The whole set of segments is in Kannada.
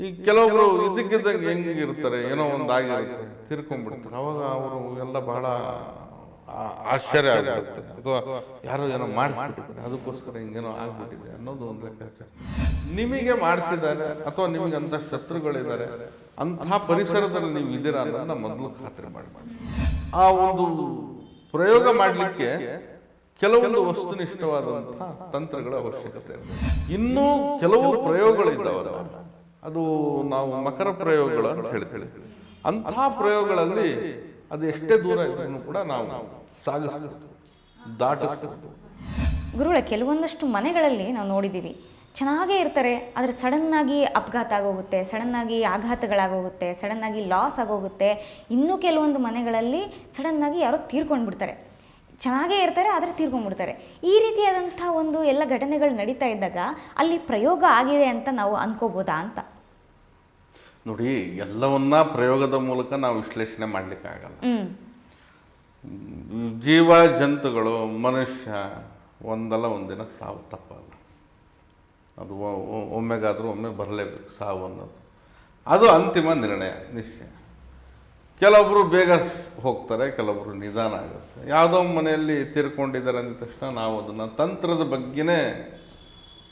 ಈಗ ಕೆಲವೊಬ್ರು ಇದ್ದಕ್ಕಿದ್ದಂಗೆ ಹೆಂಗಿರ್ತಾರೆ, ಏನೋ ಒಂದು ಆಗಿರುತ್ತೆ, ತಿರ್ಕೊಂಡ್ಬಿಡ್ತಾರೆ. ಅವಾಗ ಅವರು ಎಲ್ಲ ಬಹಳ ಆಶ್ಚರ್ಯ ಆಗುತ್ತೆ, ಅಥವಾ ಯಾರೋ ಏನೋ ಮಾಡಿಸ್ಬಿಟ್ಟಿದ್ದಾರೆ, ಅದಕ್ಕೋಸ್ಕರ ಹಿಂಗೇನೋ ಆಗ್ಬಿಟ್ಟಿದೆ ಅನ್ನೋದು ಒಂದು ಲೆಕ್ಕಾಚಾರ. ನಿಮಗೆ ಮಾಡಿಸಿದ್ದಾರೆ ಅಥವಾ ನಿಮಗೆ ಅಂಥ ಶತ್ರುಗಳಿದ್ದಾರೆ, ಅಂಥ ಪರಿಸರದಲ್ಲಿ ನೀವು ಇದ್ದೀರಾ ಅನ್ನೋದನ್ನ ಮೊದಲು ಖಾತ್ರಿ ಮಾಡಿ. ಆ ಒಂದು ಪ್ರಯೋಗ ಮಾಡಲಿಕ್ಕೆ ಕೆಲವೊಂದು ವಸ್ತುನಿಷ್ಠವಾದಂಥ ತಂತ್ರಗಳ ಅವಶ್ಯಕತೆ ಇದೆ. ಇನ್ನೂ ಕೆಲವು ಪ್ರಯೋಗಗಳಿದ್ದಾವಲ್ಲ, ಅದು ನಾವು ಮಕರ ಪ್ರಯೋಗಗಳು ಅಂತ ಹೇಳ್ತೀವಿ. ಅಂಥ ಪ್ರಯೋಗಗಳಲ್ಲಿ ಅದು ಎಷ್ಟೇ ದೂರ ಇದ್ರೂ ಕೂಡ ನಾವು ಸಾಗಿಸ್ಬೋದು, ದಾಟಿಸ್ಬೋದು. ಗುರುಗಳೇ, ಕೆಲವೊಂದಷ್ಟು ಮನೆಗಳಲ್ಲಿ ನಾವು ನೋಡಿದ್ದೀವಿ, ಚೆನ್ನಾಗೇ ಇರ್ತಾರೆ, ಆದರೆ ಸಡನ್ನಾಗಿ ಅಪಘಾತ ಆಗೋಗುತ್ತೆ, ಸಡನ್ನಾಗಿ ಆಘಾತಗಳಾಗೋಗುತ್ತೆ, ಸಡನ್ನಾಗಿ ಲಾಸ್ ಆಗೋಗುತ್ತೆ. ಇನ್ನೂ ಕೆಲವೊಂದು ಮನೆಗಳಲ್ಲಿ ಸಡನ್ನಾಗಿ ಯಾರೋ ತೀರ್ಕೊಂಡ್ಬಿಡ್ತಾರೆ. ಚೆನ್ನಾಗೇ ಇರ್ತಾರೆ, ಆದರೆ ತೀರ್ಕೊಂಡ್ಬಿಡ್ತಾರೆ. ಈ ರೀತಿಯಾದಂಥ ಒಂದು ಎಲ್ಲ ಘಟನೆಗಳು ನಡೀತಾ ಇದ್ದಾಗ ಅಲ್ಲಿ ಪ್ರಯೋಗ ಆಗಿದೆ ಅಂತ ನಾವು ಅನ್ಕೋಬೋದಾ ಅಂತ? ನೋಡಿ, ಎಲ್ಲವನ್ನ ಪ್ರಯೋಗದ ಮೂಲಕ ನಾವು ವಿಶ್ಲೇಷಣೆ ಮಾಡಲಿಕ್ಕಾಗಲ್ಲ. ಜೀವ ಜಂತುಗಳು, ಮನುಷ್ಯ ಒಂದಲ್ಲ ಒಂದಿನ ಸಾವು ತಪ್ಪಲ್ಲ. ಅದು ಒಮ್ಮೆಗಾದರೂ ಒಮ್ಮೆ ಬರಲೇಬೇಕು ಸಾವು ಅನ್ನೋದು. ಅದು ಅಂತಿಮ ನಿರ್ಣಯ, ನಿಶ್ಚಯ. ಕೆಲವೊಬ್ಬರು ಬೇಗ ಹೋಗ್ತಾರೆ, ಕೆಲವೊಬ್ಬರು ನಿಧಾನ ಆಗುತ್ತೆ. ಯಾವುದೋ ಮನೆಯಲ್ಲಿ ತೀರ್ಕೊಂಡಿದ್ದಾರೆ ಅಂದ ತಕ್ಷಣ ನಾವು ಅದನ್ನು ತಂತ್ರದ ಬಗ್ಗೆನೇ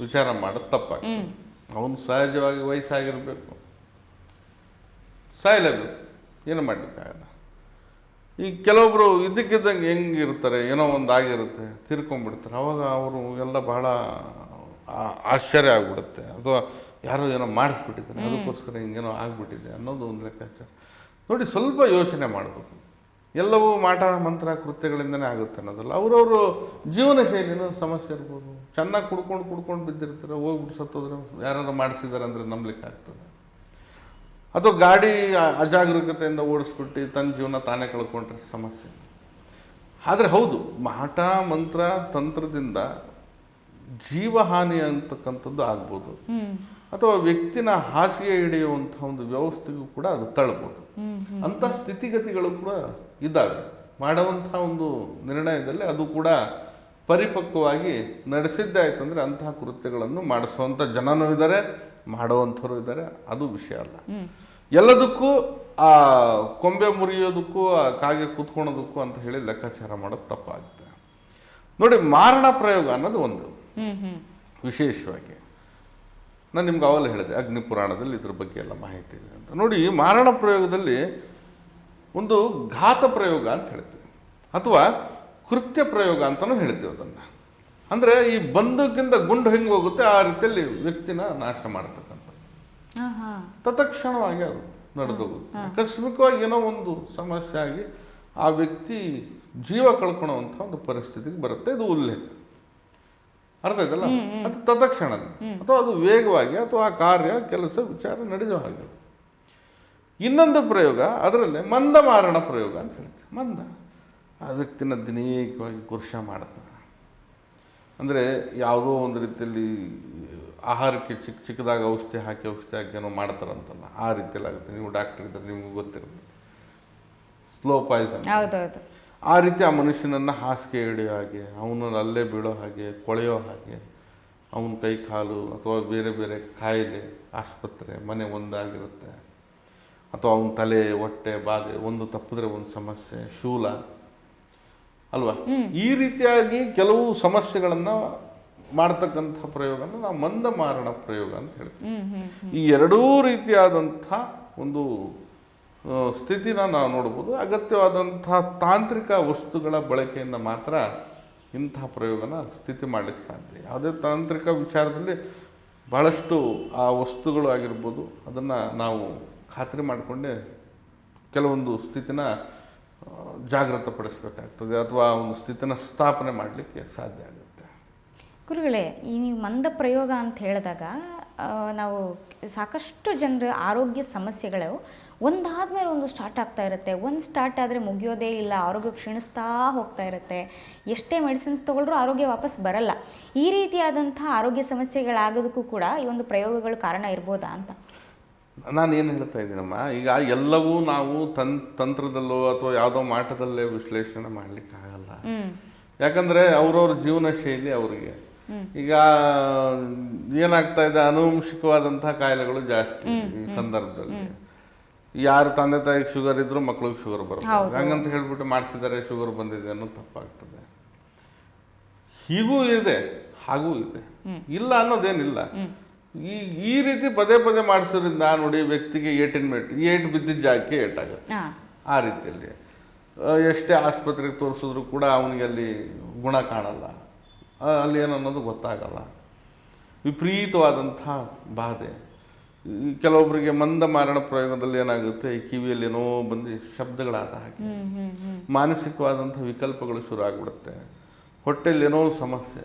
ವಿಚಾರ ಮಾಡೋದು ತಪ್ಪಾಗ್ತದೆ. ಅವನು ಸಹಜವಾಗಿ ವಯಸ್ಸಾಗಿರಬೇಕು, ಸಾಯಲೇಬೇಕು, ಏನು ಮಾಡಲಿಕ್ಕಾಗಲ್ಲ. ಈಗ ಕೆಲವೊಬ್ಬರು ಇದ್ದಕ್ಕಿದ್ದಂಗೆ ಹೆಂಗಿರ್ತಾರೆ, ಏನೋ ಒಂದು ಆಗಿರುತ್ತೆ, ತೀರ್ಕೊಂಡ್ಬಿಡ್ತಾರೆ. ಅವಾಗ ಅವರು ಎಲ್ಲ ಬಹಳ ಆಶ್ಚರ್ಯ ಆಗ್ಬಿಡುತ್ತೆ, ಅಥವಾ ಯಾರೋ ಏನೋ ಮಾಡಿಸ್ಬಿಟ್ಟಿದ್ದಾರೆ, ಅದಕ್ಕೋಸ್ಕರ ಹಿಂಗೇನೋ ಆಗ್ಬಿಟ್ಟಿದೆ ಅನ್ನೋದು ಒಂದು ಲೆಕ್ಕಾಚಾರ. ನೋಡಿ, ಸ್ವಲ್ಪ ಯೋಚನೆ ಮಾಡಬೇಕು. ಎಲ್ಲವೂ ಮಾಟ ಮಂತ್ರ ಕೃತ್ಯಗಳಿಂದನೇ ಆಗುತ್ತೆ ಅನ್ನೋದಲ್ಲ. ಅವರವರು ಜೀವನ ಶೈಲಿನೂ ಸಮಸ್ಯೆ ಇರ್ಬೋದು. ಚೆನ್ನಾಗಿ ಕುಡ್ಕೊಂಡು ಬಿದ್ದಿರ್ತಾರೆ, ಹೋಗ್ಬಿಟ್ಟು ಸತ್ತೋದ್ರೆ ಯಾರಾದ್ರು ಮಾಡಿಸಿದ್ದಾರೆ ಅಂದರೆ ನಂಬಲಿಕ್ಕೆ ಆಗ್ತದೆ. ಅಥವಾ ಗಾಡಿ ಅಜಾಗರೂಕತೆಯಿಂದ ಓಡಿಸ್ಬಿಟ್ಟು ತನ್ನ ಜೀವನ ತಾನೇ ಕಳ್ಕೊಂಡ್ರೆ ಸಮಸ್ಯೆ. ಆದರೆ ಹೌದು, ಮಾಟ ಮಂತ್ರ ತಂತ್ರದಿಂದ ಜೀವಹಾನಿ ಅಂತಕ್ಕಂಥದ್ದು ಆಗ್ಬೋದು, ಅಥವಾ ವ್ಯಕ್ತಿನ ಹಾಸಿಗೆ ಹಿಡಿಯುವಂಥ ಒಂದು ವ್ಯವಸ್ಥೆಗೂ ಕೂಡ ಅದು ತಳ್ಬೋದು. ಅಂಥ ಸ್ಥಿತಿಗತಿಗಳು ಕೂಡ ಇದ್ದಾವೆ. ಮಾಡುವಂಥ ಒಂದು ನಿರ್ಣಯದಲ್ಲಿ ಅದು ಕೂಡ ಪರಿಪಕ್ವವಾಗಿ ನಡೆಸಿದ್ದೇ ಆಯ್ತು ಅಂದರೆ ಅಂತಹ ಕೃತ್ಯಗಳನ್ನು ಮಾಡಿಸುವಂಥ ಜನನೂ ಇದ್ದಾರೆ, ಮಾಡುವಂಥವ್ರು ಇದ್ದಾರೆ. ಅದು ವಿಷಯ ಅಲ್ಲ. ಎಲ್ಲದಕ್ಕೂ ಆ ಕೊಂಬೆ ಮುರಿಯೋದಕ್ಕೂ ಆ ಕಾಗೆ ಕೂತ್ಕೊಳೋದಕ್ಕೂ ಅಂತ ಹೇಳಿ ಲೆಕ್ಕಾಚಾರ ಮಾಡೋದು ತಪ್ಪಾಗುತ್ತೆ. ನೋಡಿ, ಮಾರಣ ಪ್ರಯೋಗ ಅನ್ನೋದು ಒಂದು ವಿಶೇಷವಾಗಿ ನಾನು ನಿಮ್ಗೆ ಅವೆಲ್ಲ ಹೇಳಿದೆ, ಅಗ್ನಿ ಪುರಾಣದಲ್ಲಿ ಇದ್ರ ಬಗ್ಗೆ ಎಲ್ಲ ಮಾಹಿತಿ ಇದೆ ಅಂತ. ನೋಡಿ, ಮಾರಣ ಪ್ರಯೋಗದಲ್ಲಿ ಒಂದು ಘಾತ ಪ್ರಯೋಗ ಅಂತ ಹೇಳ್ತೀವಿ, ಅಥವಾ ಕೃತ್ಯ ಪ್ರಯೋಗ ಅಂತಲೂ ಹೇಳ್ತೀವಿ ಅದನ್ನು. ಅಂದರೆ ಈ ಬಂದೂಕಿಂದ ಗುಂಡು ಹೆಂಗೆ ಹೋಗುತ್ತೆ ಆ ರೀತಿಯಲ್ಲಿ ವ್ಯಕ್ತಿನ ನಾಶ ಮಾಡ್ತಕ್ಕಂಥದ್ದು. ತತ್ಕ್ಷಣವಾಗಿ ಅದು ನಡೆದೋಗುತ್ತೆ. ಆಕಸ್ಮಿಕವಾಗಿ ಏನೋ ಒಂದು ಸಮಸ್ಯೆ ಆಗಿ ಆ ವ್ಯಕ್ತಿ ಜೀವ ಕಳ್ಕೊಳ್ಳುವಂಥ ಒಂದು ಪರಿಸ್ಥಿತಿಗೆ ಬರುತ್ತೆ. ಇದು ಉಲ್ಲೇಖ, ಅರ್ಥ ಆಯ್ತಲ್ಲ? ಅದು ತತ್ಕ್ಷಣ, ಅಥವಾ ಅದು ವೇಗವಾಗಿ, ಅಥವಾ ಆ ಕಾರ್ಯ ಕೆಲಸ ವಿಚಾರ ನಡೆಯೋ ಹಾಗೆ. ಇನ್ನೊಂದು ಪ್ರಯೋಗ ಅದರಲ್ಲೇ ಮಂದ ಮಾರಣ ಪ್ರಯೋಗ ಅಂತ ಹೇಳ್ತೀವಿ. ಮಂದ, ಆ ವ್ಯಕ್ತಿನ ದಿನೇಕವಾಗಿ ಕೃಷ ಮಾಡ್ತಾನೆ. ಅಂದರೆ ಯಾವುದೋ ಒಂದು ರೀತಿಯಲ್ಲಿ ಆಹಾರಕ್ಕೆ ಚಿಕ್ಕದಾಗಿ ಔಷಧಿ ಹಾಕಿ ಏನೋ ಮಾಡ್ತಾರಂತಲ್ಲ, ಆ ರೀತಿಯಲ್ಲಿ ಆಗುತ್ತೆ. ನೀವು ಡಾಕ್ಟರ್ ಇದ್ದರೆ ನಿಮ್ಗೆ ಗೊತ್ತಿರುತ್ತೆ, ಸ್ಲೋ ಪಾಯ್ಸನ್. ಆ ರೀತಿ ಆ ಮನುಷ್ಯನನ್ನು ಹಾಸಿಗೆ ಹಿಡಿಯೋ ಹಾಗೆ, ಅವನನ್ನು ಅಲ್ಲೇ ಬೀಳೋ ಹಾಗೆ, ಕೊಳೆಯೋ ಹಾಗೆ, ಅವನ ಕೈ ಕಾಲು ಅಥವಾ ಬೇರೆ ಬೇರೆ ಕಾಯಿಲೆ, ಆಸ್ಪತ್ರೆ, ಮನೆ ಒಂದಾಗಿರುತ್ತೆ. ಅಥವಾ ಅವನ ತಲೆ, ಹೊಟ್ಟೆ, ಬಾಧೆ ಒಂದು ತಪ್ಪಿದ್ರೆ ಒಂದು ಸಮಸ್ಯೆ, ಶೂಲ ಅಲ್ವಾ? ಈ ರೀತಿಯಾಗಿ ಕೆಲವು ಸಮಸ್ಯೆಗಳನ್ನು ಮಾಡ್ತಕ್ಕಂಥ ಪ್ರಯೋಗನ ನಾವು ಮಂದ ಮಾರಣ ಪ್ರಯೋಗ ಅಂತ ಹೇಳ್ತೀವಿ. ಈ ಎರಡೂ ರೀತಿಯಾದಂಥ ಒಂದು ಸ್ಥಿತಿನ ನಾವು ನೋಡ್ಬೋದು. ಅಗತ್ಯವಾದಂಥ ತಾಂತ್ರಿಕ ವಸ್ತುಗಳ ಬಳಕೆಯಿಂದ ಮಾತ್ರ ಇಂಥ ಪ್ರಯೋಗನ ಸ್ಥಿತಿ ಮಾಡಲಿಕ್ಕೆ ಸಾಧ್ಯ. ಯಾವುದೇ ತಾಂತ್ರಿಕ ವಿಚಾರದಲ್ಲಿ ಭಾಳಷ್ಟು ಆ ವಸ್ತುಗಳು ಆಗಿರ್ಬೋದು, ಅದನ್ನು ನಾವು ಖಾತ್ರಿ ಮಾಡಿಕೊಂಡೇ ಕೆಲವೊಂದು ಸ್ಥಿತಿನ ಜಾಗೃತಪಡಿಸಬೇಕಾಗ್ತದೆ, ಅಥವಾ ಒಂದು ಸ್ಥಿತಿನ ಸ್ಥಾಪನೆ ಮಾಡಲಿಕ್ಕೆ ಸಾಧ್ಯ ಆಗುತ್ತೆ. ಗುರುಗಳೇ, ಈ ನೀವು ಮಂದ ಪ್ರಯೋಗ ಅಂತ ಹೇಳಿದಾಗ ನಾವು ಸಾಕಷ್ಟು ಜನರ ಆರೋಗ್ಯ ಸಮಸ್ಯೆಗಳು ಒಂದಾದ್ಮೇಲೆ ಒಂದು ಸ್ಟಾರ್ಟ್ ಆಗ್ತಾ ಇರುತ್ತೆ. ಒಂದು ಸ್ಟಾರ್ಟ್ ಆದರೆ ಮುಗಿಯೋದೇ ಇಲ್ಲ, ಆರೋಗ್ಯ ಕ್ಷೀಣಿಸ್ತಾ ಹೋಗ್ತಾ ಇರುತ್ತೆ. ಎಷ್ಟೇ ಮೆಡಿಸಿನ್ಸ್ ತೊಗೊಳ್ರೂ ಆರೋಗ್ಯ ವಾಪಸ್ ಬರಲ್ಲ. ಈ ರೀತಿಯಾದಂಥ ಆರೋಗ್ಯ ಸಮಸ್ಯೆಗಳಾಗೋದಕ್ಕೂ ಕೂಡ ಈ ಒಂದು ಪ್ರಯೋಗಗಳು ಕಾರಣ ಇರ್ಬೋದಾ ಅಂತ? ನಾನು ಏನು ಹೇಳ್ತಾ ಇದ್ದೀನಮ್ಮ, ಈಗ ಎಲ್ಲವೂ ನಾವು ತಂತ್ರದಲ್ಲೋ ಅಥವಾ ಯಾವುದೋ ಮಾಟದಲ್ಲೇ ವಿಶ್ಲೇಷಣೆ ಮಾಡಲಿಕ್ಕಾಗಲ್ಲ. ಯಾಕಂದರೆ ಅವ್ರವ್ರ ಜೀವನ ಶೈಲಿ ಅವರಿಗೆ ಈಗ ಏನಾಗ್ತಾ ಇದೆ, ಆನುವಂಶಿಕವಾದಂತಹ ಕಾಯಿಲೆಗಳು ಜಾಸ್ತಿ ಈ ಸಂದರ್ಭದಲ್ಲಿ. ಯಾರು ತಂದೆ ತಾಯಿಗೆ ಶುಗರ್ ಇದ್ರು ಮಕ್ಳಿಗೆ ಶುಗರ್ ಬರುತ್ತೆ, ಹಂಗಂತ ಹೇಳ್ಬಿಟ್ಟು ಮಾಡಿಸಿದರೆ ಶುಗರ್ ಬಂದಿದೆ ಅನ್ನೋದು ತಪ್ಪಾಗ್ತದೆ. ಹೀಗೂ ಇದೆ ಹಾಗೂ ಇದೆ, ಇಲ್ಲ ಅನ್ನೋದೇನಿಲ್ಲ. ಈ ರೀತಿ ಪದೇ ಪದೇ ಮಾಡಿಸೋದ್ರಿಂದ ನೋಡಿ ವ್ಯಕ್ತಿಗೆ ಏಟ್ ಬಿದ್ದಿದ್ದ ಜಾಗಕ್ಕೆ ಏಟಾಗುತ್ತೆ. ಆ ರೀತಿಯಲ್ಲಿ ಎಷ್ಟೇ ಆಸ್ಪತ್ರೆಗೆ ತೋರಿಸಿದ್ರು ಕೂಡ ಅವನಿಗೆ ಅಲ್ಲಿ ಗುಣ ಕಾಣಲ್ಲ, ಅಲ್ಲಿ ಏನನ್ನೋದು ಗೊತ್ತಾಗಲ್ಲ. ವಿಪರೀತವಾದಂಥ ಬಾಧೆ. ಕೆಲವೊಬ್ಬರಿಗೆ ಮಂದ ಮಾರಣ ಪ್ರಯೋಗದಲ್ಲಿ ಏನಾಗುತ್ತೆ, ಈ ಕಿವಿಯಲ್ಲಿ ಏನೋ ಬಂದು ಶಬ್ದಗಳಾದ ಹಾಗೆ, ಮಾನಸಿಕವಾದಂಥ ವಿಕಲ್ಪಗಳು ಶುರು ಆಗಿಬಿಡುತ್ತೆ. ಹೊಟ್ಟೆಯಲ್ಲಿ ಏನೋ ಸಮಸ್ಯೆ,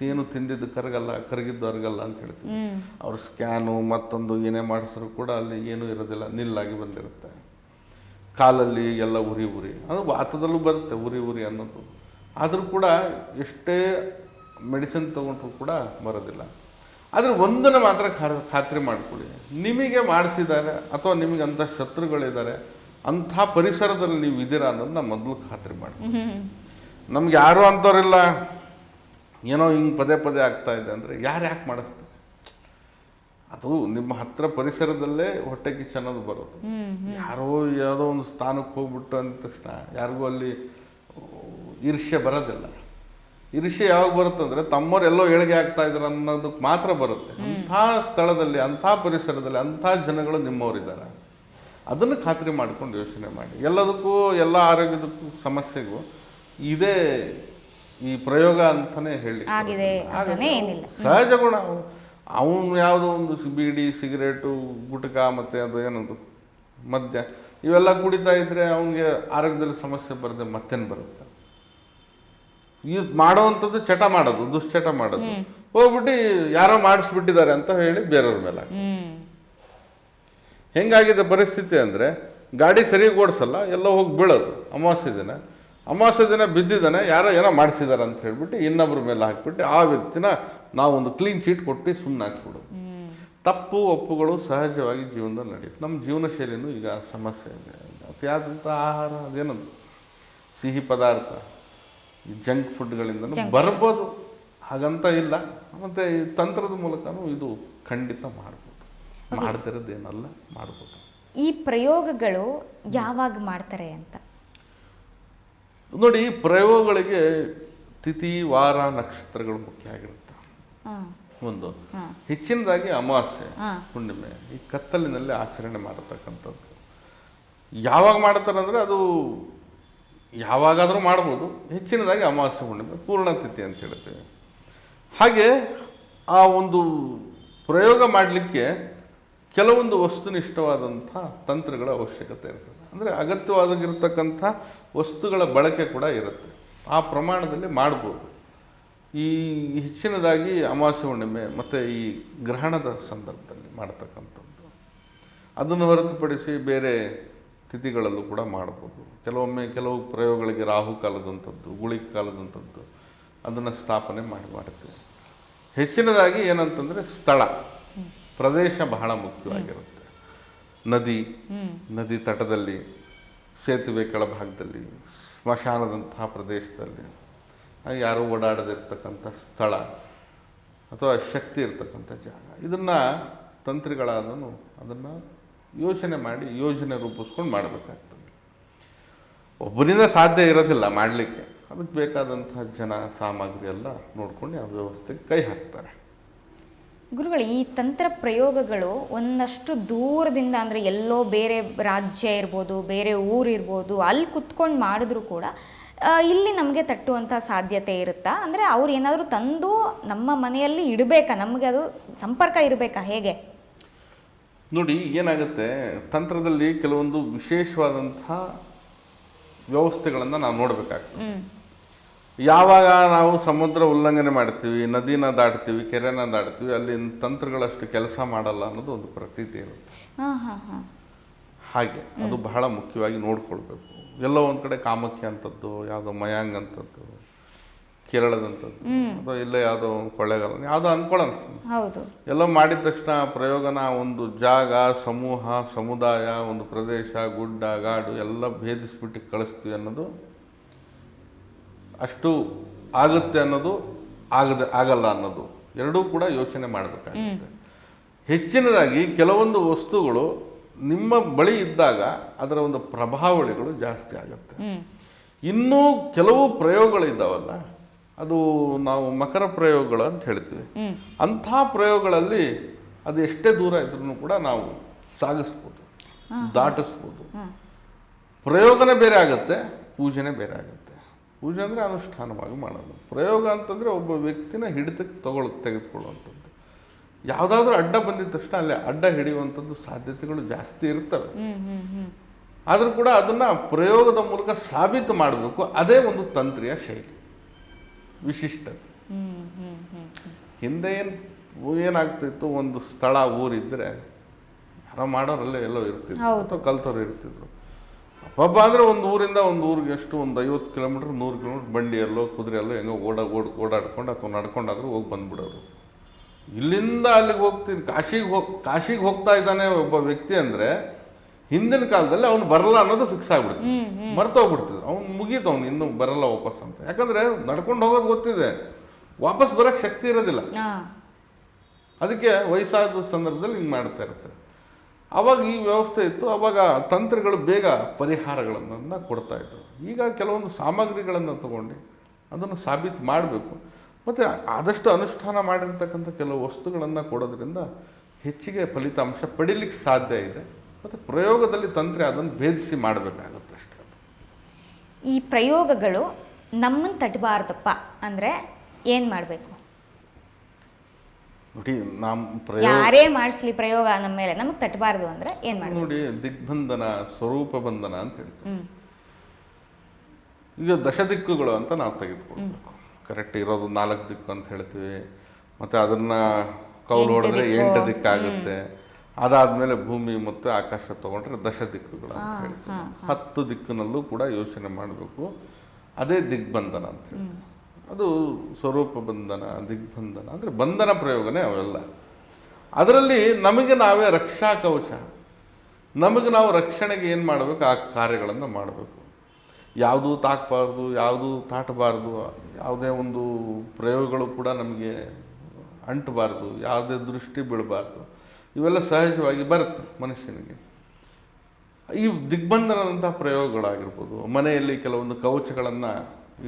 ಏನು ತಿಂದಿದ್ದು ಕರಗಲ್ಲ, ಕರಗಿದ್ದು ಅರಗಲ್ಲ ಅಂತ ಹೇಳ್ತೀವಿ. ಅವ್ರ ಸ್ಕ್ಯಾನು ಮತ್ತೊಂದು ಏನೇ ಮಾಡಿಸಿದ್ರು ಕೂಡ ಅಲ್ಲಿ ಏನೂ ಇರೋದಿಲ್ಲ, ನಿಲ್ಲಾಗಿ ಬಂದಿರುತ್ತೆ. ಕಾಲಲ್ಲಿ ಎಲ್ಲ ಉರಿ ಅದು ವಾತದಲ್ಲೂ ಬರುತ್ತೆ ಉರಿ ಅನ್ನೋದು. ಆದರೂ ಕೂಡ ಎಷ್ಟೇ ಮೆಡಿಸಿನ್ ತೊಗೊಂಡ್ರು ಕೂಡ ಬರೋದಿಲ್ಲ. ಆದರೆ ಒಂದನ್ನು ಮಾತ್ರ ಖಾತ್ರಿ ಮಾಡಿಕೊಳ್ಳಿ, ನಿಮಗೆ ಮಾಡಿಸಿದ್ದಾರೆ ಅಥವಾ ನಿಮಗೆ ಅಂಥ ಶತ್ರುಗಳಿದ್ದಾರೆ, ಅಂಥ ಪರಿಸರದಲ್ಲಿ ನೀವು ಇದ್ದೀರಾ ಅನ್ನೋದನ್ನ ಮೊದಲು ಖಾತ್ರಿ ಮಾಡಿ. ನಮ್ಗೆ ಯಾರೂ ಅಂಥವ್ರಿಲ್ಲ, ಏನೋ ಹಿಂಗೆ ಪದೇ ಪದೇ ಆಗ್ತಾ ಇದೆ ಅಂದರೆ ಯಾಕೆ ಮಾಡಿಸ್ತಾರೆ? ಅದು ನಿಮ್ಮ ಹತ್ರ ಪರಿಸರದಲ್ಲೇ ಹೊಟ್ಟೆ ಕಿಚ್ಚು ಅನ್ನೋದು ಬರೋದು. ಯಾರೋ ಯಾವುದೋ ಒಂದು ಸ್ಥಾನಕ್ಕೆ ಹೋಗ್ಬಿಟ್ಟು ಅಂದ ತಕ್ಷಣ ಯಾರಿಗೂ ಅಲ್ಲಿ ಈರ್ಷ್ಯೆ ಬರೋದಿಲ್ಲ. ಈರ್ಷ್ಯೆ ಯಾವಾಗ ಬರುತ್ತಂದರೆ ತಮ್ಮವ್ರು ಎಲ್ಲೋ ಏಳಿಗೆ ಆಗ್ತಾ ಇದ್ದಾರೆ ಅನ್ನೋದಕ್ಕೆ ಮಾತ್ರ ಬರುತ್ತೆ. ಅಂಥ ಸ್ಥಳದಲ್ಲಿ, ಅಂಥ ಪರಿಸರದಲ್ಲಿ ಅಂಥ ಜನಗಳು ನಿಮ್ಮವರಿದ್ದಾರೆ. ಅದನ್ನು ಖಾತ್ರಿ ಮಾಡ್ಕೊಂಡು ಯೋಚನೆ ಮಾಡಿ. ಎಲ್ಲದಕ್ಕೂ, ಎಲ್ಲ ಆರೋಗ್ಯದಕ್ಕೂ ಸಮಸ್ಯೆಗೂ ಇದೇ ಈ ಪ್ರಯೋಗ ಅಂತಲೇ ಹೇಳಿ ಸಹಜ ಗುಣ. ಅವನು ಯಾವುದೋ ಒಂದು ಬೀಡಿ, ಸಿಗರೇಟು, ಗುಟ್ಕಾ ಮತ್ತು ಅದು ಏನದು ಮದ್ಯ ಇವೆಲ್ಲ ಕುಡಿತಾ ಇದ್ದರೆ ಅವನಿಗೆ ಆರೋಗ್ಯದಲ್ಲಿ ಸಮಸ್ಯೆ ಬರದೆ ಮತ್ತೇನು ಬರುತ್ತೆ? ಇದು ಮಾಡೋವಂಥದ್ದು ಚಟ ಮಾಡೋದು, ದುಶ್ಚಟ ಮಾಡೋದು, ಹೋಗ್ಬಿಟ್ಟು ಯಾರೋ ಮಾಡಿಸ್ಬಿಟ್ಟಿದ್ದಾರೆ ಅಂತ ಹೇಳಿ ಬೇರೆಯವ್ರ ಮೇಲೆ. ಹೆಂಗಾಗಿದೆ ಪರಿಸ್ಥಿತಿ ಅಂದರೆ, ಗಾಡಿ ಸರಿಯಾಗಿ ಓಡಿಸಲ್ಲ, ಎಲ್ಲೋ ಹೋಗಿ ಬೀಳೋದು. ಅಮಾವಾಸ್ಯೆ ದಿನ ಬಿದ್ದಿದ್ದಾನೆ, ಯಾರೋ ಏನೋ ಮಾಡಿಸಿದ್ದಾರೆ ಅಂತ ಹೇಳ್ಬಿಟ್ಟು ಇನ್ನೊಬ್ಬರ ಮೇಲೆ ಹಾಕ್ಬಿಟ್ಟು ಆ ವ್ಯಕ್ತಿನ ನಾವೊಂದು ಕ್ಲೀನ್ ಚೀಟ್ ಕೊಟ್ಟು ಸುಮ್ಮನೆ ಹಾಕ್ಬಿಡೋದು. ತಪ್ಪು ಒಪ್ಪುಗಳು ಸಹಜವಾಗಿ ಜೀವನದಲ್ಲಿ ನಡೆಯುತ್ತೆ. ನಮ್ಮ ಜೀವನ ಶೈಲಿನೂ ಈಗ ಸಮಸ್ಯೆ ಇದೆ. ಅತಿಯಾದಂಥ ಆಹಾರ, ಅದೇನದು ಸಿಹಿ ಪದಾರ್ಥ, ಈ ಜಂಕ್ ಫುಡ್ಗಳಿಂದ ಬರ್ಬೋದು, ಹಾಗಂತ ಇಲ್ಲ. ಮತ್ತು ಈ ತಂತ್ರದ ಮೂಲಕನೂ ಇದು ಖಂಡಿತ ಮಾಡ್ಬೋದು, ಮಾಡ್ತಿರೋದೇನಲ್ಲ, ಮಾಡ್ಬೋದು. ಈ ಪ್ರಯೋಗಗಳು ಯಾವಾಗ ಮಾಡ್ತಾರೆ ಅಂತ ನೋಡಿ, ಪ್ರಯೋಗಗಳಿಗೆ ತಿಥಿ, ವಾರ, ನಕ್ಷತ್ರಗಳು ಮುಖ್ಯ ಆಗಿರುತ್ತೆ. ಒಂದು ಹೆಚ್ಚಿನದಾಗಿ ಅಮಾವಾಸ್ಯೆ, ಹುಣ್ಣಿಮೆ, ಈ ಕತ್ತಲಿನಲ್ಲಿ ಆಚರಣೆ ಮಾಡತಕ್ಕಂಥದ್ದು. ಯಾವಾಗ ಮಾಡ್ತಾರೆ ಅಂದರೆ ಅದು ಯಾವಾಗಾದರೂ ಮಾಡ್ಬೋದು. ಹೆಚ್ಚಿನದಾಗಿ ಅಮಾವಾಸ್ಯೆ, ಹುಣ್ಣಿಮೆ, ಪೂರ್ಣ ತಿಥಿ ಅಂತ ಹೇಳ್ತೇವೆ. ಹಾಗೆ ಆ ಒಂದು ಪ್ರಯೋಗ ಮಾಡಲಿಕ್ಕೆ ಕೆಲವೊಂದು ವಸ್ತುನಿಷ್ಠವಾದಂಥ ತಂತ್ರಗಳ ಅವಶ್ಯಕತೆ ಇರ್ತದೆ. ಅಂದರೆ ಅಗತ್ಯವಾಗಿರ್ತಕ್ಕಂಥ ವಸ್ತುಗಳ ಬಳಕೆ ಕೂಡ ಇರುತ್ತೆ. ಆ ಪ್ರಮಾಣದಲ್ಲಿ ಮಾಡ್ಬೋದು. ಈ ಹೆಚ್ಚಿನದಾಗಿ ಅಮಾವಾಸ್ಯೆ, ಹುಣ್ಣಿಮೆ ಮತ್ತು ಈ ಗ್ರಹಣದ ಸಂದರ್ಭದಲ್ಲಿ ಮಾಡ್ತಕ್ಕಂಥದ್ದು. ಅದನ್ನು ಹೊರತುಪಡಿಸಿ ಬೇರೆ ತಿಥಿಗಳಲ್ಲೂ ಕೂಡ ಮಾಡ್ಬೋದು. ಕೆಲವು ಪ್ರಯೋಗಗಳಿಗೆ ರಾಹು ಕಾಲದಂಥದ್ದು, ಗುಳಿಗೆ ಕಾಲದಂಥದ್ದು ಅದನ್ನು ಸ್ಥಾಪನೆ ಮಾಡ್ತೀವಿ. ಹೆಚ್ಚಿನದಾಗಿ ಏನಂತಂದರೆ ಸ್ಥಳ, ಪ್ರದೇಶ ಬಹಳ ಮುಖ್ಯವಾಗಿರುತ್ತೆ. ನದಿ ತಟದಲ್ಲಿ, ಸೇತುವೆ ಕೆಳಭಾಗದಲ್ಲಿ, ಸ್ಮಶಾನದಂತಹ ಪ್ರದೇಶದಲ್ಲಿ, ಯಾರೂ ಓಡಾಡದಿರ್ತಕ್ಕಂಥ ಸ್ಥಳ ಅಥವಾ ಶಕ್ತಿ ಇರ್ತಕ್ಕಂಥ ಜಾಗ. ಇದನ್ನು ತಂತ್ರಿಗಳಾದನು ಅದನ್ನು ಯೋಚನೆ ಮಾಡಿ, ಯೋಜನೆ ರೂಪಿಸ್ಕೊಂಡು ಮಾಡಬೇಕಾಗ್ತದೆ. ಒಬ್ಬರಿಂದ ಸಾಧ್ಯ ಇರೋದಿಲ್ಲ ಮಾಡಲಿಕ್ಕೆ. ಅದಕ್ಕೆ ಬೇಕಾದಂತಹ ಜನ, ಸಾಮಗ್ರಿ ಎಲ್ಲ ನೋಡ್ಕೊಂಡು ಆ ವ್ಯವಸ್ಥೆಗೆ ಕೈ ಹಾಕ್ತಾರೆ. ಗುರುಗಳು, ಈ ತಂತ್ರ ಪ್ರಯೋಗಗಳು ಒಂದಷ್ಟು ದೂರದಿಂದ, ಅಂದರೆ ಎಲ್ಲೋ ಬೇರೆ ರಾಜ್ಯ ಇರ್ಬೋದು, ಬೇರೆ ಊರಿರ್ಬೋದು, ಅಲ್ಲಿ ಕುತ್ಕೊಂಡು ಮಾಡಿದ್ರು ಕೂಡ ಇಲ್ಲಿ ನಮಗೆ ತಟ್ಟುವಂಥ ಸಾಧ್ಯತೆ ಇರುತ್ತಾ? ಅಂದರೆ ಅವ್ರು ಏನಾದರೂ ತಂದು ನಮ್ಮ ಮನೆಯಲ್ಲಿ ಇಡಬೇಕಾ? ನಮಗೆ ಅದು ಸಂಪರ್ಕ ಇರಬೇಕಾ? ಹೇಗೆ ನೋಡಿ, ಏನಾಗುತ್ತೆ, ತಂತ್ರದಲ್ಲಿ ಕೆಲವೊಂದು ವಿಶೇಷವಾದಂಥ ವ್ಯವಸ್ಥೆಗಳನ್ನು ನಾವು ನೋಡಬೇಕಾಗ್ತದೆ. ಯಾವಾಗ ನಾವು ಸಮುದ್ರ ಉಲ್ಲಂಘನೆ ಮಾಡ್ತೀವಿ, ನದಿನ ದಾಟ್ತೀವಿ, ಕೆರೆನ ದಾಟ್ತೀವಿ, ಅಲ್ಲಿ ತಂತ್ರಗಳಷ್ಟು ಕೆಲಸ ಮಾಡಲ್ಲ ಅನ್ನೋದು ಒಂದು ಪ್ರತೀತಿ ಇರುತ್ತೆ. ಹಾಗೆ ಅದು ಬಹಳ ಮುಖ್ಯವಾಗಿ ನೋಡ್ಕೊಳ್ಬೇಕು. ಎಲ್ಲೋ ಒಂದು ಕಡೆ ಕಾಮಖ್ಯ ಅಂತದ್ದು, ಯಾವುದೋ ಮಯಾಂಗ್ ಅಂತದ್ದು, ಕೇರಳದಂಥದ್ದು, ಅಥವಾ ಇಲ್ಲೇ ಯಾವುದೋ ಕೊಳ್ಳೇಗಾಲ, ಯಾವುದೋ ಅನ್ಕೊಳ್ಳೋಣ. ಎಲ್ಲ ಮಾಡಿದ ತಕ್ಷಣ ಪ್ರಯೋಗನ ಒಂದು ಜಾಗ, ಸಮೂಹ, ಸಮುದಾಯ, ಒಂದು ಪ್ರದೇಶ, ಗುಡ್ಡ, ಗಾಡು ಎಲ್ಲ ಭೇದಿಸ್ಬಿಟ್ಟು ಕಳಿಸ್ತೀವಿ ಅನ್ನೋದು, ಅಷ್ಟು ಆಗುತ್ತೆ ಅನ್ನೋದು ಆಗಲ್ಲ ಅನ್ನೋದು ಎರಡೂ ಕೂಡ ಯೋಚನೆ ಮಾಡಬೇಕಾಗುತ್ತೆ. ಹೆಚ್ಚಿನದಾಗಿ ಕೆಲವೊಂದು ವಸ್ತುಗಳು ನಿಮ್ಮ ಬಳಿ ಇದ್ದಾಗ ಅದರ ಒಂದು ಪ್ರಭಾವಳಿಗಳು ಜಾಸ್ತಿ ಆಗುತ್ತೆ. ಇನ್ನೂ ಕೆಲವು ಪ್ರಯೋಗಗಳಿದ್ದಾವಲ್ಲ, ಅದು ನಾವು ಮಕರ ಪ್ರಯೋಗಗಳು ಅಂತ ಹೇಳ್ತೀವಿ. ಅಂಥ ಪ್ರಯೋಗಗಳಲ್ಲಿ ಅದು ಎಷ್ಟೇ ದೂರ ಇದ್ರೂ ಕೂಡ ನಾವು ಸಾಗಿಸ್ಬೋದು, ದಾಟಿಸ್ಬೋದು. ಪ್ರಯೋಗನೇ ಬೇರೆ ಆಗುತ್ತೆ, ಪೂಜೆನೇ ಬೇರೆ ಆಗುತ್ತೆ. ಪೂಜೆ ಅಂದರೆ ಅನುಷ್ಠಾನವಾಗಿ ಮಾಡೋದು. ಪ್ರಯೋಗ ಅಂತಂದರೆ ಒಬ್ಬ ವ್ಯಕ್ತಿನ ಹಿಡಿತಕ್ಕೆ ತೆಗೆದುಕೊಳ್ಳುವಂಥದ್ದು. ಯಾವುದಾದ್ರೂ ಅಡ್ಡ ಬಂದಿದ ತಕ್ಷಣ ಅಲ್ಲೇ ಅಡ್ಡ ಹಿಡಿಯುವಂಥದ್ದು ಸಾಧ್ಯತೆಗಳು ಜಾಸ್ತಿ ಇರ್ತವೆ. ಆದರೂ ಕೂಡ ಅದನ್ನು ಪ್ರಯೋಗದ ಮೂಲಕ ಸಾಬೀತು ಮಾಡಬೇಕು. ಅದೇ ಒಂದು ತಂತ್ರಿಯ ಶೈಲಿ, ವಿಶಿಷ್ಟತೆ. ಹಿಂದೆ ಏನಾಗ್ತಿತ್ತು, ಒಂದು ಸ್ಥಳ ಊರಿದ್ದರೆ ಯಾರೋ ಮಾಡೋರಲ್ಲೇ ಎಲ್ಲೋ ಇರ್ತಿದ್ರು ಅಥವಾ ಕಲ್ತವ್ರು ಇರ್ತಿದ್ರು. ಹಬ್ಬ ಅಂದರೆ ಒಂದು ಊರಿಂದ ಒಂದು ಊರಿಗೆ ಎಷ್ಟು ಒಂದು 50 ಕಿಲೋಮೀಟ್ರ್ 100 ಕಿಲೋಮೀಟ್ರ್ ಬಂಡಿಯಲ್ಲೋ ಕುದುರೆಯಲ್ಲೋ ಹೆಂಗೋ ಓಡಾಡ್ಕೊಂಡು ಅಥವಾ ನಡ್ಕೊಂಡಾದ್ರೂ ಹೋಗಿ ಬಂದ್ಬಿಡೋರು. ಇಲ್ಲಿಂದ ಅಲ್ಲಿಗೆ ಹೋಗ್ತೀನಿ, ಕಾಶಿಗೆ ಹೋಗ್ತಾ ಇದ್ದಾನೆ ಒಬ್ಬ ವ್ಯಕ್ತಿ ಅಂದರೆ ಹಿಂದಿನ ಕಾಲದಲ್ಲಿ ಅವ್ನು ಬರಲ್ಲ ಅನ್ನೋದು ಫಿಕ್ಸ್ ಆಗ್ಬಿಡ್ತು, ಮರ್ತೋಗ್ಬಿಡ್ತಿದ್ದೆ. ಅವ್ನು ಮುಗೀತು, ಅವ್ನು ಇನ್ನೂ ಬರಲ್ಲ ವಾಪಸ್ ಅಂತ. ಯಾಕಂದರೆ ನಡ್ಕೊಂಡು ಹೋಗೋದು ಗೊತ್ತಿದೆ, ವಾಪಸ್ ಬರೋಕ್ಕೆ ಶಕ್ತಿ ಇರೋದಿಲ್ಲ. ಅದಕ್ಕೆ ವಯಸ್ಸಾದ ಸಂದರ್ಭದಲ್ಲಿ ಹಿಂಗೆ ಮಾಡ್ತಾ ಇರ್ತಾರೆ. ಅವಾಗ ಈ ವ್ಯವಸ್ಥೆ ಇತ್ತು. ಅವಾಗ ತಂತ್ರಗಳು ಬೇಗ ಪರಿಹಾರಗಳನ್ನು ಕೊಡ್ತಾ ಇದ್ರು. ಈಗ ಕೆಲವೊಂದು ಸಾಮಗ್ರಿಗಳನ್ನು ತಗೊಂಡು ಅದನ್ನು ಸಾಬೀತು ಮಾಡಬೇಕು. ಮತ್ತು ಆದಷ್ಟು ಅನುಷ್ಠಾನ ಮಾಡಿರ್ತಕ್ಕಂಥ ಕೆಲವು ವಸ್ತುಗಳನ್ನು ಕೊಡೋದ್ರಿಂದ ಹೆಚ್ಚಿಗೆ ಫಲಿತಾಂಶ ಪಡೀಲಿಕ್ಕೆ ಸಾಧ್ಯ ಇದೆ. ಮತ್ತು ಪ್ರಯೋಗದಲ್ಲಿ ತಂತ್ರ ಅದನ್ನು ಭೇದಿಸಿ ಮಾಡಬೇಕಾಗುತ್ತೆ ಅಷ್ಟೇ. ಈ ಪ್ರಯೋಗಗಳು ನಮ್ಮನ್ನು ತಟ್ಟಬಾರ್ದಪ್ಪ ಅಂದರೆ ಏನು ಮಾಡಬೇಕು? ನೋಡಿ, ನಮ್ಮ ಯಾರೇ ಮಾಡಿಸ್ಲಿ ಪ್ರಯೋಗ ನಮ್ಮ ಮೇಲೆ ನಮಗೆ ತಟ್ಟಬಾರ್ದು ಅಂದರೆ ಏನು ಮಾಡಬೇಕು? ನೋಡಿ, ದಿಗ್ಬಂಧನ, ಸ್ವರೂಪ ಬಂಧನ ಅಂತ ಹೇಳ್ತೀವಿ. ಈಗ ದಶದಿಕ್ಕುಗಳು ಅಂತ ನಾವು ತೆಗೆದುಕೊಳ್ಬೇಕು. ಕರೆಕ್ಟ್ ಇರೋದು 4 ದಿಕ್ಕು ಅಂತ ಹೇಳ್ತೀವಿ. ಮತ್ತು ಅದನ್ನು ಕೌಲು ಹೊಡೆದ್ರೆ 8 ದಿಕ್ಕಾಗುತ್ತೆ. ಅದಾದಮೇಲೆ ಭೂಮಿ ಮತ್ತು ಆಕಾಶ ತೊಗೊಂಡ್ರೆ ದಶದಿಕ್ಕುಗಳು ಅಂತ ಹೇಳ್ತೀವಿ. 10 ದಿಕ್ಕಿನಲ್ಲೂ ಕೂಡ ಯೋಚನೆ ಮಾಡಬೇಕು. ಅದೇ ದಿಗ್ಬಂಧನ ಅಂತ ಹೇಳ್ತೀವಿ. ಅದು ಸ್ವರೂಪ ಬಂಧನ, ದಿಗ್ಬಂಧನ ಅಂದರೆ ಬಂಧನ ಪ್ರಯೋಗನೇ ಅವೆಲ್ಲ. ಅದರಲ್ಲಿ ನಮಗೆ ನಾವೇ ರಕ್ಷಾ ಕವಚ, ನಮಗೆ ನಾವು ರಕ್ಷಣೆಗೆ ಏನು ಮಾಡಬೇಕು, ಆ ಕಾರ್ಯಗಳನ್ನು ಮಾಡಬೇಕು. ಯಾವುದೂ ತಾಕಬಾರ್ದು, ಯಾವುದೂ ತಾಟಬಾರ್ದು, ಯಾವುದೇ ಒಂದು ಪ್ರಯೋಗಗಳು ಕೂಡ ನಮಗೆ ಅಂಟಬಾರ್ದು, ಯಾವುದೇ ದೃಷ್ಟಿ ಬೀಳಬಾರ್ದು. ಇವೆಲ್ಲ ಸಹಜವಾಗಿ ಬರುತ್ತೆ ಮನುಷ್ಯನಿಗೆ. ಈ ದಿಗ್ಬಂಧನದಂಥ ಪ್ರಯೋಗಗಳಾಗಿರ್ಬೋದು, ಮನೆಯಲ್ಲಿ ಕೆಲವೊಂದು ಕವಚಗಳನ್ನು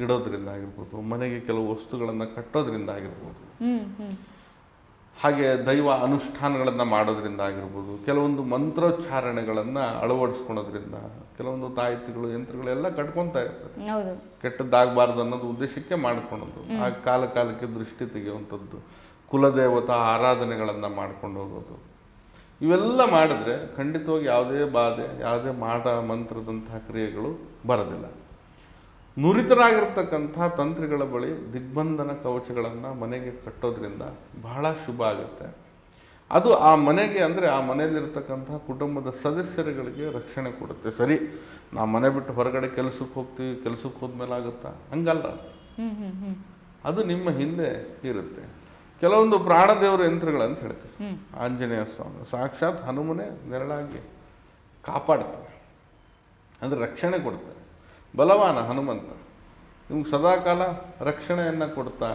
ಇಡೋದ್ರಿಂದ ಆಗಿರ್ಬೋದು, ಮನೆಗೆ ಕೆಲವು ವಸ್ತುಗಳನ್ನು ಕಟ್ಟೋದ್ರಿಂದ ಆಗಿರ್ಬೋದು, ಹಾಗೆ ದೈವ ಅನುಷ್ಠಾನಗಳನ್ನು ಮಾಡೋದ್ರಿಂದ ಆಗಿರ್ಬೋದು, ಕೆಲವೊಂದು ಮಂತ್ರೋಚ್ಚಾರಣೆಗಳನ್ನು ಅಳವಡಿಸ್ಕೊಳೋದ್ರಿಂದ, ಕೆಲವೊಂದು ತಾಯಿತಿಗಳು ಯಂತ್ರಗಳೆಲ್ಲ ಕಟ್ಕೊತಾ ಇರ್ತಾರೆ. ಕೆಟ್ಟದ್ದಾಗಬಾರ್ದು ಅನ್ನೋದು ಉದ್ದೇಶಕ್ಕೆ ಮಾಡ್ಕೊಳೋದು. ಆ ಕಾಲಕ್ಕೆ ದೃಷ್ಟಿ ತೆಗೆಯುವಂಥದ್ದು, ಕುಲದೇವತಾ ಆರಾಧನೆಗಳನ್ನು ಮಾಡ್ಕೊಂಡು ಹೋಗೋದು. ಇವೆಲ್ಲ ಮಾಡಿದ್ರೆ ಖಂಡಿತವಾಗಿ ಯಾವುದೇ ಬಾಧೆ, ಯಾವುದೇ ಮಾಟ ಮಂತ್ರದಂತಹ ಕ್ರಿಯೆಗಳು ಬರೋದಿಲ್ಲ. ನುರಿತರಾಗಿರ್ತಕ್ಕಂಥ ತಂತ್ರಿಗಳ ಬಳಿ ದಿಗ್ಬಂಧನ ಕವಚಗಳನ್ನು ಮನೆಗೆ ಕಟ್ಟೋದ್ರಿಂದ ಬಹಳ ಶುಭ ಆಗುತ್ತೆ. ಅದು ಆ ಮನೆಗೆ ಅಂದರೆ ಆ ಮನೆಯಲ್ಲಿರ್ತಕ್ಕಂಥ ಕುಟುಂಬದ ಸದಸ್ಯರುಗಳಿಗೆ ರಕ್ಷಣೆ ಕೊಡುತ್ತೆ. ಸರಿ, ನಾವು ಮನೆ ಬಿಟ್ಟು ಹೊರಗಡೆ ಕೆಲಸಕ್ಕೆ ಹೋಗ್ತೀವಿ, ಕೆಲಸಕ್ಕೆ ಹೋದ್ಮೇಲೆ ಆಗುತ್ತಾ? ಹಂಗಲ್ಲ. ಅದು ನಿಮ್ಮ ಹಿಂದೆ ಇರುತ್ತೆ. ಕೆಲವೊಂದು ಪ್ರಾಣದೇವರ ಯಂತ್ರಗಳಂತ ಹೇಳ್ತೀವಿ. ಆಂಜನೇಯ ಸ್ವಾಮಿ ಸಾಕ್ಷಾತ್ ಹನುಮನೆ ನೆರಳಾಗಿ ಕಾಪಾಡ್ತಾರೆ, ಅಂದರೆ ರಕ್ಷಣೆ ಕೊಡ್ತಾರೆ. ಬಲವಾನ ಹನುಮಂತ ನಿಮ್ಗೆ ಸದಾಕಾಲ ರಕ್ಷಣೆಯನ್ನು ಕೊಡ್ತಾ,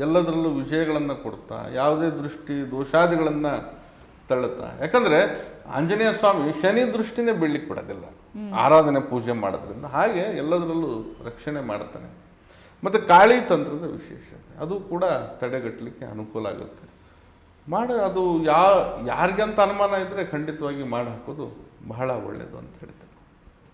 ಎಲ್ಲದರಲ್ಲೂ ವಿಜಯಗಳನ್ನು ಕೊಡ್ತಾ, ಯಾವುದೇ ದೃಷ್ಟಿ ದೋಷಾದಿಗಳನ್ನು ತಳ್ಳುತ್ತಾ. ಯಾಕಂದರೆ ಆಂಜನೇಯ ಸ್ವಾಮಿ ಶನಿ ದೃಷ್ಟಿನೇ ಬೀಳಲಿಕ್ಕೆ ಬಿಡೋದಿಲ್ಲ ಆರಾಧನೆ ಪೂಜೆ ಮಾಡೋದ್ರಿಂದ. ಹಾಗೆ ಎಲ್ಲದರಲ್ಲೂ ರಕ್ಷಣೆ ಮಾಡ್ತಾನೆ. ಮತ್ತು ಕಾಳಿ ತಂತ್ರದ ವಿಶೇಷತೆ ಅದು ಕೂಡ ತಡೆಗಟ್ಟಲಿಕ್ಕೆ ಅನುಕೂಲ ಆಗುತ್ತೆ. ಅದು ಯಾರಿಗಂತ ಅನುಮಾನ ಇದ್ದರೆ ಖಂಡಿತವಾಗಿ ಮಾಡಿ ಹಾಕೋದು ಬಹಳ ಒಳ್ಳೆಯದು ಅಂತ ಹೇಳ್ತೇನೆ.